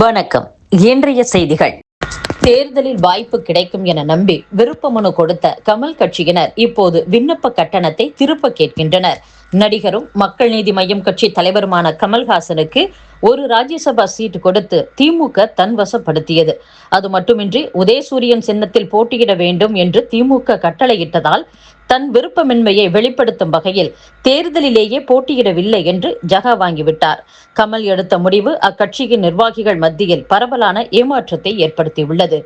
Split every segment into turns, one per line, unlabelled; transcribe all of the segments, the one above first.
வணக்கம். இன்றைய செய்திகள். தேர்தலில் வாய்ப்பு கிடைக்கும் என நம்பி விருப்ப மனு கொடுத்த கமல் கட்சியினர் இப்போது விண்ணப்ப கட்டணத்தை திருப்ப கேட்கின்றனர். நடிகரும் மக்கள் நீதி மய்யம் கட்சி தலைவருமான கமல்ஹாசனுக்கு ஒரு ராஜ்யசபா சீட் கொடுத்து திமுக தன்வசப்படுத்தியது. அது மட்டுமின்றி உதயசூரியன் சின்னத்தில் போட்டியிட வேண்டும் என்று திமுக கட்டளையிட்டதால் தன் விருப்பமின்மையை வெளிப்படுத்தும் வகையில் தேர்தலிலேயே போட்டியிடவில்லை என்று ஜகா வாங்கிவிட்டார். கமல் எடுத்த முடிவு அக்கட்சியின் நிர்வாகிகள் மத்தியில் பரவலான ஏமாற்றத்தை ஏற்படுத்தியுள்ளது.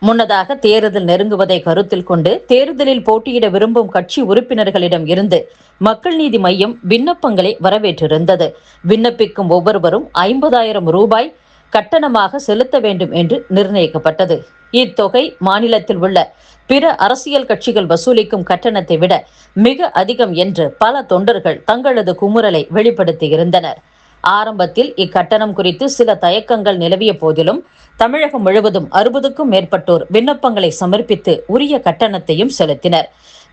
முன்னதாக தேர்தல் நெருங்குவதை கருத்தில் கொண்டு தேர்தலில் போட்டியிட விரும்பும் கட்சி உறுப்பினர்களிடம் இருந்து மக்கள் நீதி மய்யம் விண்ணப்பங்களை வரவேற்றிருந்தது. விண்ணப்பிக்கும் ஒவ்வொருவரும் 50,000 ரூபாய் கட்டணமாக செலுத்த வேண்டும் என்று நிர்ணயிக்கப்பட்டது. இத்தொகை மாநிலத்தில் உள்ள பிற அரசியல் கட்சிகள் வசூலிக்கும் கட்டணத்தை விட மிக அதிகம் என்று பல தொண்டர்கள் தங்களது குமுறலை வெளிப்படுத்தியிருந்தனர். ஆரம்பத்தில் இக்கட்டணம் குறித்து சில தயக்கங்கள் நிலவிய போதிலும் தமிழகம் முழுவதும் 60க்கும் மேற்பட்டோர் விண்ணப்பங்களை சமர்ப்பித்து உரிய கட்டணத்தையும் செலுத்தினர்.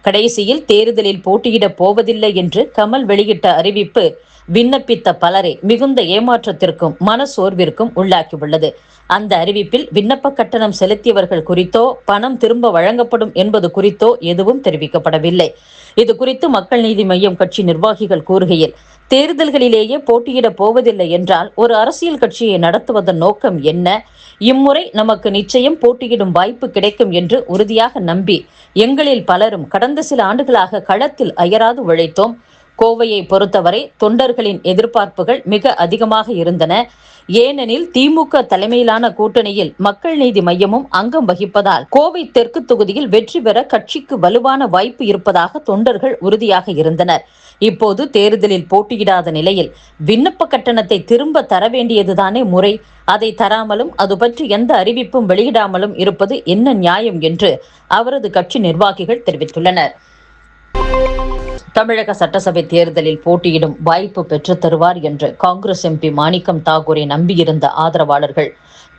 கடைசியில் தேர்தலில் போட்டியிடப் போவதில்லை என்று கமல் வெளியிட்ட அறிவிப்பு விண்ணப்பித்த பலரை மிகுந்த ஏமாற்றத்திற்கும் மனசோர்விற்கும் உள்ளாக்கியுள்ளது. அந்த அறிவிப்பில் விண்ணப்ப கட்டணம் செலுத்தியவர்கள் குறித்தோ பணம் திரும்ப வழங்கப்படும் என்பது குறித்தோ எதுவும் தெரிவிக்கப்படவில்லை. இது குறித்து மக்கள் நீதி மய்யம் கட்சி நிர்வாகிகள் கூறுகையில், தேர்தல்களிலேயே போட்டியிடப் போவதில்லை என்றால் ஒரு அரசியல் கட்சியை நடத்துவதன் நோக்கம் என்ன? இம்முறை நமக்கு நிச்சயம் போட்டியிடும் வாய்ப்பு கிடைக்கும் என்று உறுதியாக நம்பி எங்களில் பலரும் கடந்த சில ஆண்டுகளாக களத்தில் அயராது உழைத்தோம். கோவையை பொறுத்தவரை தொண்டர்களின் எதிர்பார்ப்புகள் மிக அதிகமாக இருந்தன. ஏனெனில் திமுக தலைமையிலான கூட்டணியில் மக்கள் நீதி மய்யமும் அங்கம் வகிப்பதால் கோவை தெற்கு தொகுதியில் வெற்றி பெற கட்சிக்கு வலுவான வாய்ப்பு இருப்பதாக தொண்டர்கள் உறுதியாக இருந்தனர். இப்போது தேர்தலில் போட்டியிடாத நிலையில் விண்ணப்ப கட்டணத்தை திரும்ப தர வேண்டியதுதானே முறை? அதை தராமலும் அது பற்றி எந்த அறிவிப்பும் வெளியிடாமலும் இருப்பது என்ன நியாயம் என்று அவரது கட்சி நிர்வாகிகள் தெரிவித்துள்ளனர். தமிழக சட்டசபை தேர்தலில் போட்டியிடும் வாய்ப்பு பெற்றுத் தருவார் என்று காங்கிரஸ் எம்பி மாணிக்கம் தாக்கூரை நம்பியிருந்த ஆதரவாளர்கள்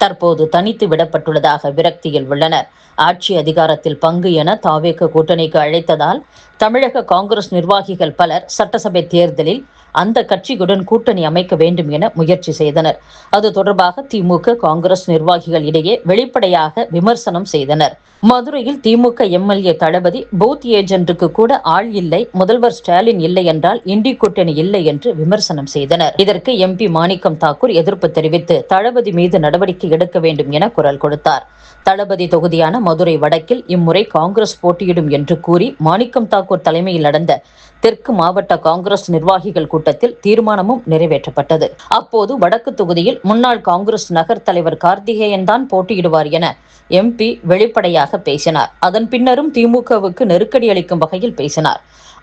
தற்போது தனித்து விடப்பட்டுள்ளதாக விரக்தியில் உள்ளனர். ஆட்சி அதிகாரத்தில் பங்கு என தாவேக கூட்டணிக்கு அழைத்ததால் தமிழக காங்கிரஸ் நிர்வாகிகள் பலர் சட்டசபை தேர்தலில் அந்த கட்சியுடன் கூட்டணி அமைக்க வேண்டும் என முயற்சி செய்தனர். அது தொடர்பாக திமுக காங்கிரஸ் நிர்வாகிகள் இடையே வெளிப்படையாக விமர்சனம் செய்தனர். மதுரையில் திமுக எம்எல்ஏ தளபதி பூத் ஏஜென்ட்டுக்கு கூட ஆள் இல்லை, முதல்வர் ஸ்டாலின் இல்லை என்றால் இண்டி கூட்டணி இல்லை என்று விமர்சனம் செய்தனர். இதற்கு எம்பி மாணிக்கம் தாக்கூர் எதிர்ப்பு தெரிவித்து தளபதி மீது நடவடிக்கை எடுக்க வேண்டும் என குரல் கொடுத்தார். தளபதி தொகுதியான மதுரை வடக்கில் இம்முறை காங்கிரஸ் போட்டியிடும் என்று கூறி மாணிக்கம் தாக்கூர் தலைமையில் நடந்த தெற்கு மாவட்ட காங்கிரஸ் நிர்வாகிகள் கூட்டத்தில் தீர்மானமும் நிறைவேற்றப்பட்டது. அப்போது வடக்கு தொகுதியில் முன்னாள் காங்கிரஸ் நகர் தலைவர் கார்த்திகேயன் தான் போட்டியிடுவார் என எம்பி வெளிப்படையாக பேசினார். அதன் பின்னரும் திமுகவுக்கு நெருக்கடி அளிக்கும் வகையில் பேசினார்.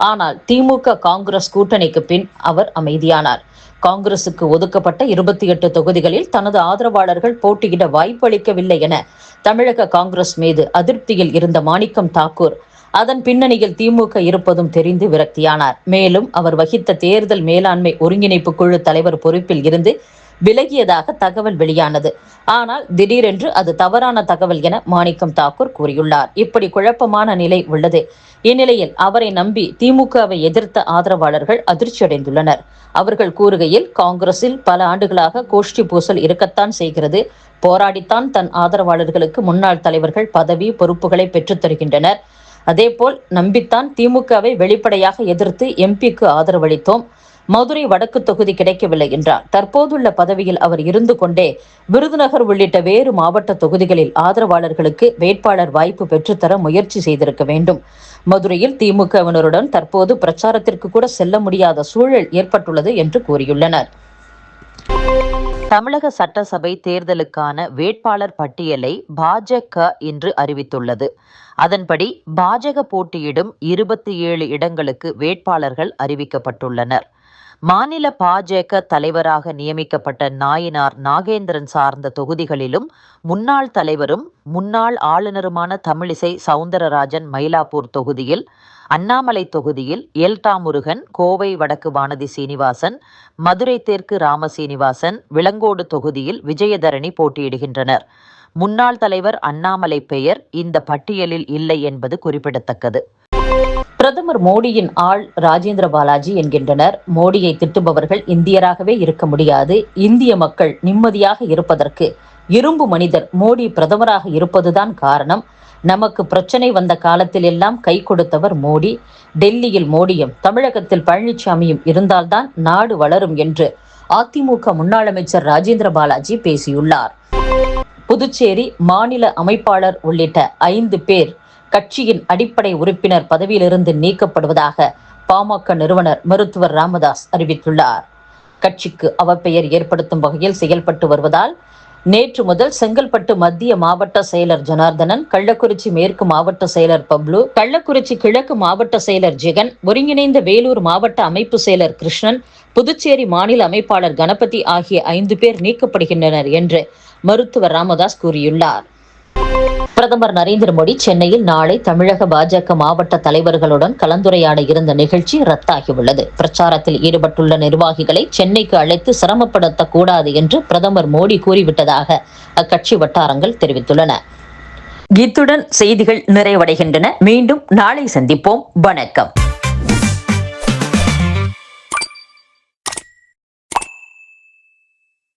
ஆனால் திமுக காங்கிரஸ் கூட்டணிக்கு பின் அவர் அமைதியானார். காங்கிரசுக்கு ஒதுக்கப்பட்ட 28 தொகுதிகளில் தனது ஆதரவாளர்கள் போட்டியிட வாய்ப்பு அளிக்கவில்லை என தமிழக காங்கிரஸ் மீது அதிருப்தியில் இருந்த மாணிக்கம் தாக்கூர் அதன் பின்னணியில் திமுக இருப்பதும் தெரிந்து விரக்தியானார். மேலும் அவர் வகித்த தேர்தல் மேலாண்மை ஒருங்கிணைப்பு குழு தலைவர் பொறுப்பில் இருந்து விலகியதாக தகவல் வெளியானது. ஆனால் திடீரென்று அது தவறான தகவல் என மாணிக்கம் தாக்கூர் கூறியுள்ளார். இப்படி குழப்பமான நிலை உள்ளது. இந்நிலையில் அவரை நம்பி திமுகவை எதிர்த்த ஆதரவாளர்கள் அதிர்ச்சியடைந்துள்ளனர். அவர்கள் கூறுகையில், காங்கிரஸில் பல ஆண்டுகளாக கோஷ்டி பூசல் இருக்கத்தான் செய்கிறது. போராடித்தான் தன் ஆதரவாளர்களுக்கு முன்னாள் தலைவர்கள் பதவி பொறுப்புகளை பெற்றுத் தருகின்றனர். அதேபோல் நம்பித்தான் திமுகவை வெளிப்படையாக எதிர்த்து எம்பிக்கு ஆதரவளித்தோம். மதுரை வடக்கு தொகுதி கிடைக்கவில்லை என்றார். தற்போதுள்ள பதவியில் அவர் இருந்து கொண்டே விருதுநகர் உள்ளிட்ட வேறு மாவட்ட தொகுதிகளில் ஆதரவாளர்களுக்கு வேட்பாளர் வாய்ப்பு பெற்றுத்தர முயற்சி செய்திருக்க வேண்டும். மதுரையில் திமுகவினருடன் தற்போது பிரச்சாரத்திற்கு கூட செல்ல முடியாத சூழல் ஏற்பட்டுள்ளது என்று கூறியுள்ளனர்.
தமிழக சட்டசபை தேர்தலுக்கான வேட்பாளர் பட்டியலை பாஜக இன்று அறிவித்துள்ளது. அதன்படி பாஜக போட்டியிடும் 27 இடங்களுக்கு வேட்பாளர்கள் அறிவிக்கப்பட்டுள்ளனர். மாநில பாஜக தலைவராக நியமிக்கப்பட்ட நாயினார் நாகேந்திரன் சார்ந்த தொகுதிகளிலும் முன்னாள் தலைவரும் முன்னாள் ஆளுநருமான தமிழிசை சவுந்தரராஜன் மயிலாப்பூர் தொகுதியில், அண்ணாமலை தொகுதியில் எல்டா முருகன், கோவை வடக்கு வானதி சீனிவாசன், மதுரை தெற்கு ராமசீனிவாசன், விளங்கோடு தொகுதியில் விஜயதரணி போட்டியிடுகின்றனர். முன்னாள் தலைவர் அண்ணாமலை பெயர் இந்த பட்டியலில் இல்லை என்பது குறிப்பிடத்தக்கது.
பிரதமர் மோடியின் ஆள் ராஜேந்திர பாலாஜி என்கின்றனர். மோடியை திட்டுபவர்கள் இந்தியராகவே இருக்க முடியாது. இந்திய மக்கள் நிம்மதியாக இருப்பதற்கு இரும்பு மனிதர் மோடி பிரதமராக இருப்பதுதான் காரணம். நமக்கு பிரச்சனை வந்த காலத்தில் எல்லாம் கை கொடுத்தவர் மோடி. டெல்லியில் மோடியும் தமிழகத்தில் பழனிசாமியும் இருந்தால்தான் நாடு வளரும் என்று அதிமுக முன்னாள் அமைச்சர் ராஜேந்திர பாலாஜி பேசியுள்ளார். புதுச்சேரி மாநில அமைப்பாளர் உள்ளிட்ட 5 பேர் கட்சியின் அடிப்படை உறுப்பினர் பதவியிலிருந்து நீக்கப்படுவதாக பாமக நிறுவனர் மருத்துவர் ராமதாஸ் அறிவித்துள்ளார். கட்சிக்கு அவப்பெயர் ஏற்படுத்தும் வகையில் செயல்பட்டு வருவதால் நேற்று முதல் செங்கல்பட்டு மத்திய மாவட்ட செயலர் ஜனார்தனன், கள்ளக்குறிச்சி மேற்கு மாவட்ட செயலர் பப்ளு, கள்ளக்குறிச்சி கிழக்கு மாவட்ட செயலர் ஜெகன், ஒருங்கிணைந்த வேலூர் மாவட்ட அமைப்பு செயலர் கிருஷ்ணன், புதுச்சேரி மாநில அமைப்பாளர் கணபதி ஆகிய 5 பேர் நீக்கப்படுகின்றனர் என்று மருத்துவர் ராமதாஸ் கூறியுள்ளார். பிரதமர் நரேந்திர மோடி சென்னையில் நாளை தமிழக பாஜக மாவட்ட தலைவர்களுடன் கலந்துரையாட இருந்த நிகழ்ச்சி ரத்தாகியுள்ளது. பிரச்சாரத்தில் ஈடுபட்டுள்ள நிர்வாகிகளை சென்னைக்கு அழைத்து சிரமப்படுத்தக்கூடாது என்று பிரதமர் மோடி கூறிவிட்டதாக அக்கட்சி வட்டாரங்கள் தெரிவித்துள்ளன. இத்துடன் செய்திகள் நிறைவடைகின்றன. மீண்டும் நாளை சந்திப்போம். வணக்கம்.